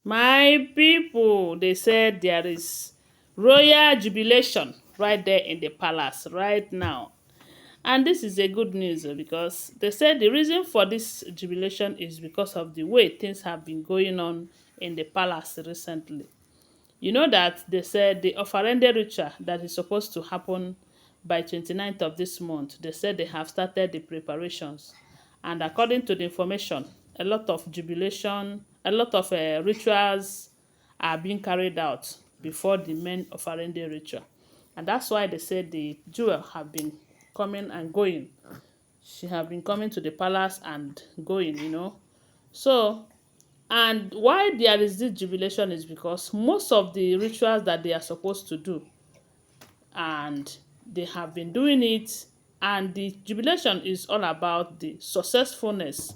My people, they said there is royal jubilation right there in the palace right now. And this is a good news because they said the reason for this jubilation is because of the way things have been going on in the palace recently. You know that they said the Ofarende ritual that is supposed to happen by 29th of this month, they said they have started the preparations. And according to the information, a lot of jubilation, a lot of rituals are being carried out before the main Ofarende ritual. And that's why they said the jewel have been coming and going. She have been coming to the palace and going. So and why there is this jubilation is because most of the rituals that they are supposed to do, and they have been doing it, and the jubilation is all about the successfulness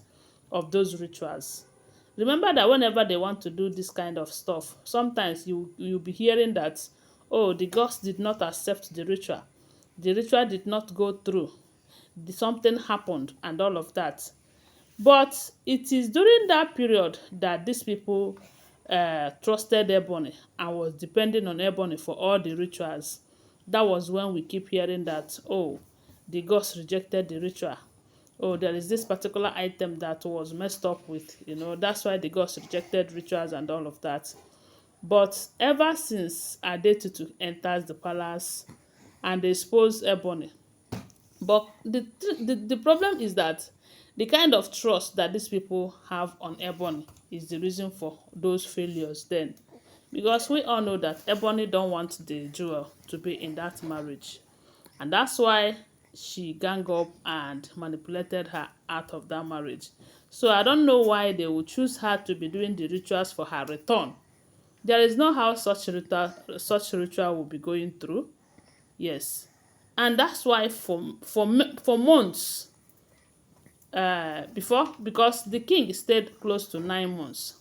of those rituals. Remember that whenever they want to do this kind of stuff, sometimes you'll be hearing that, oh, the gods did not accept the ritual did not go through, something happened and all of that. But it is during that period that these people trusted Ebony and was depending on Ebony for all the rituals. That was when we keep hearing that, oh, the gods rejected the ritual. Oh, there is this particular item that was messed up with. That's why the gods rejected rituals and all of that. But ever since Adetutu enters the palace and they expose Ebony, but the problem is that the kind of trust that these people have on Ebony is the reason for those failures then. Because we all know that Ebony don't want the jewel to be in that marriage. And that's why she gang up and manipulated her out of that marriage. So I don't know why they would choose her to be doing the rituals for her return. There is no how such ritual will be going through. Yes. And that's why for months before, because the king stayed close to 9 months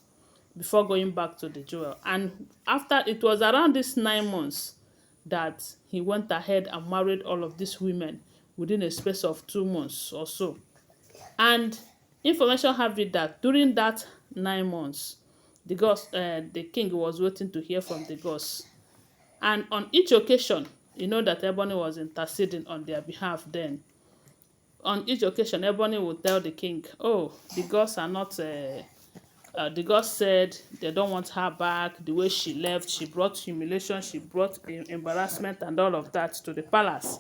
before going back to the jewel, and after it was around this 9 months that he went ahead and married all of these women within a space of 2 months or so. And information have it that during that 9 months, the king was waiting to hear from the gods. And on each occasion, that Ebony was interceding on their behalf then. On each occasion, Ebony would tell the king, oh, the gods are not, the gods said they don't want her back. The way she left, she brought humiliation, she brought embarrassment and all of that to the palace.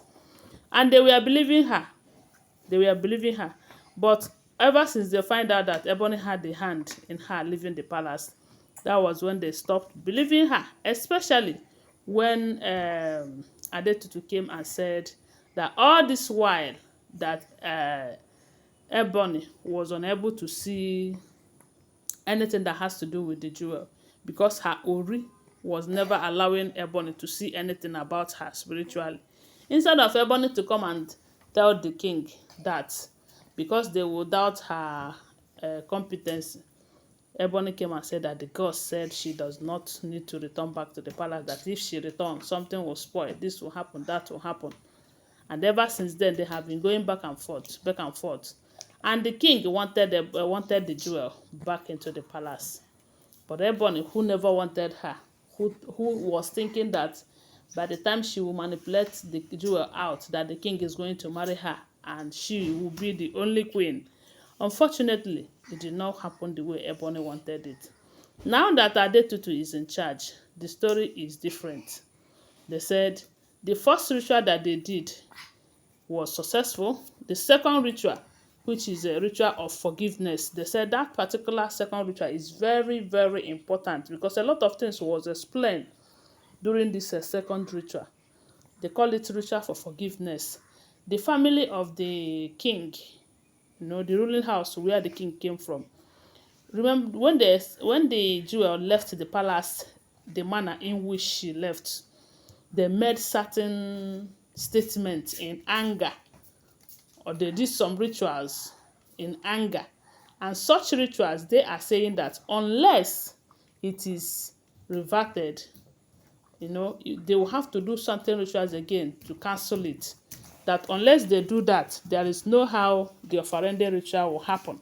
And they were believing her. They were believing her. But ever since they find out that Ebony had a hand in her leaving the palace, that was when they stopped believing her, especially when Adetutu came and said that all this while that Ebony was unable to see anything that has to do with the jewel because her Ori was never allowing Ebony to see anything about her spiritually. Instead of Ebony to come and tell the king that because they would doubt her competence, Ebony came and said that the gods said she does not need to return back to the palace, that if she returns, something will spoil, this will happen, that will happen. And ever since then, they have been going back and forth, back and forth. And the king wanted the jewel back into the palace. But Ebony, who never wanted her, who was thinking that by the time she will manipulate the jewel out, that the king is going to marry her and she will be the only queen. Unfortunately, it did not happen the way Ebony wanted it. Now that Adetutu is in charge, the story is different. They said the first ritual that they did was successful. The second ritual, which is a ritual of forgiveness, they said that particular second ritual is very, very important because a lot of things was explained during this second ritual. They call it ritual for forgiveness. The family of the king, the ruling house where the king came from. Remember when the jewel left the palace, the manner in which she left, they made certain statements in anger, or they did some rituals in anger. And such rituals, they are saying that unless it is reverted, they will have to do something rituals again to cancel it. That unless they do that, there is no how the Ofarende ritual will happen.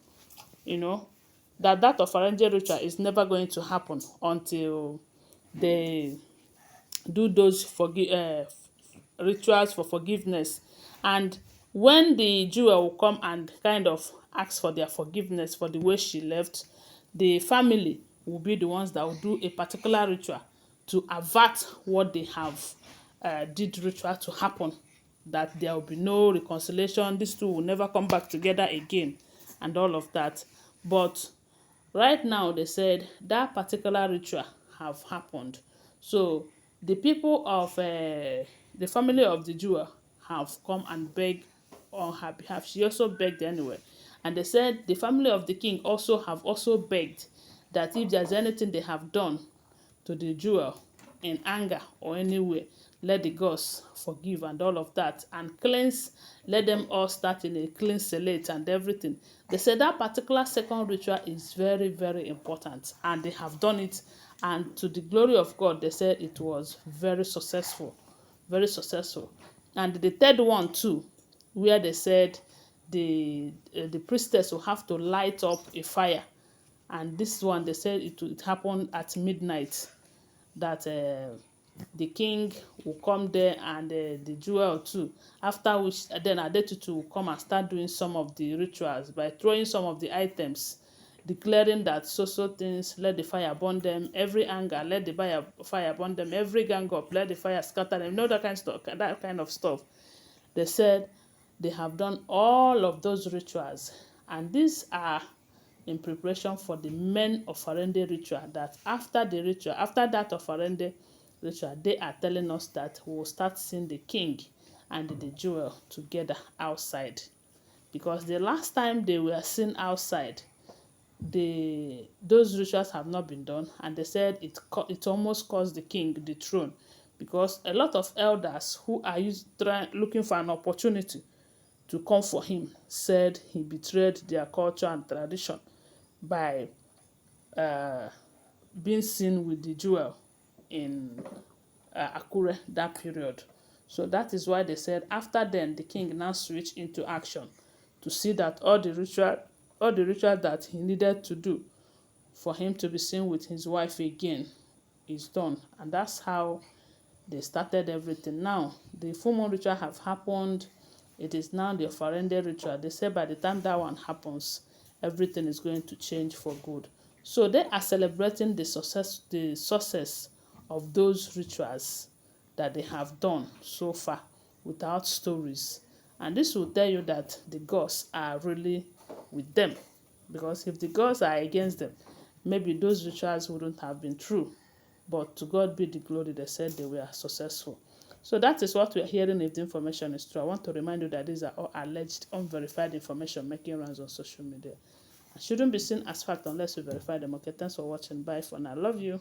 that Ofarende ritual is never going to happen until they do those rituals for forgiveness. And when the jewel will come and kind of ask for their forgiveness for the way she left, the family will be the ones that will do a particular ritual to avert what they have did ritual to happen, that there will be no reconciliation, these two will never come back together again, and all of that. But right now, they said that particular ritual have happened. So the people of the family of the jewel have come and begged on her behalf. She also begged anyway. And they said the family of the king also have also begged that if there's anything they have done to the jewel in anger or any way, let the gods forgive and all of that, and cleanse, let them all start in a clean slate and everything. They said that particular second ritual is very, very important, and they have done it, and to the glory of God, they said it was very successful, very successful. And the third one too, where they said the priestess will have to light up a fire, and this one they said it happened at midnight, that the king will come there, and the jewel too, after which then Adetutu will come and start doing some of the rituals by throwing some of the items, declaring that so things, let the fire burn them, every anger, let the fire burn them, every gang up, let the fire scatter them, that kind of stuff, They said they have done all of those rituals, and these are in preparation for the men of Ofarende ritual, that after the ritual, after that Ofarende ritual, they are telling us that we will start seeing the king and the jewel together outside. Because the last time they were seen outside, those rituals have not been done, and they said it almost cost the king the throne, because a lot of elders who are looking for an opportunity to come for him said he betrayed their culture and tradition by being seen with the jewel in Akure that period. So that is why they said after then the king now switched into action to see that all the ritual that he needed to do for him to be seen with his wife again is done. And that's how they started everything. Now the full moon ritual have happened. It is now the Ofarende ritual. They say by the time that one happens, everything is going to change for good. So they are celebrating the success of those rituals that they have done so far without stories. And this will tell you that the gods are really with them. Because if the gods are against them, maybe those rituals wouldn't have been true. But to God be the glory, they said they were successful. So that is what we are hearing if the information is true. I want to remind you that these are all alleged, unverified information making rounds on social media. It shouldn't be seen as fact unless you verify them. Okay, thanks for watching. Bye for now. Love you.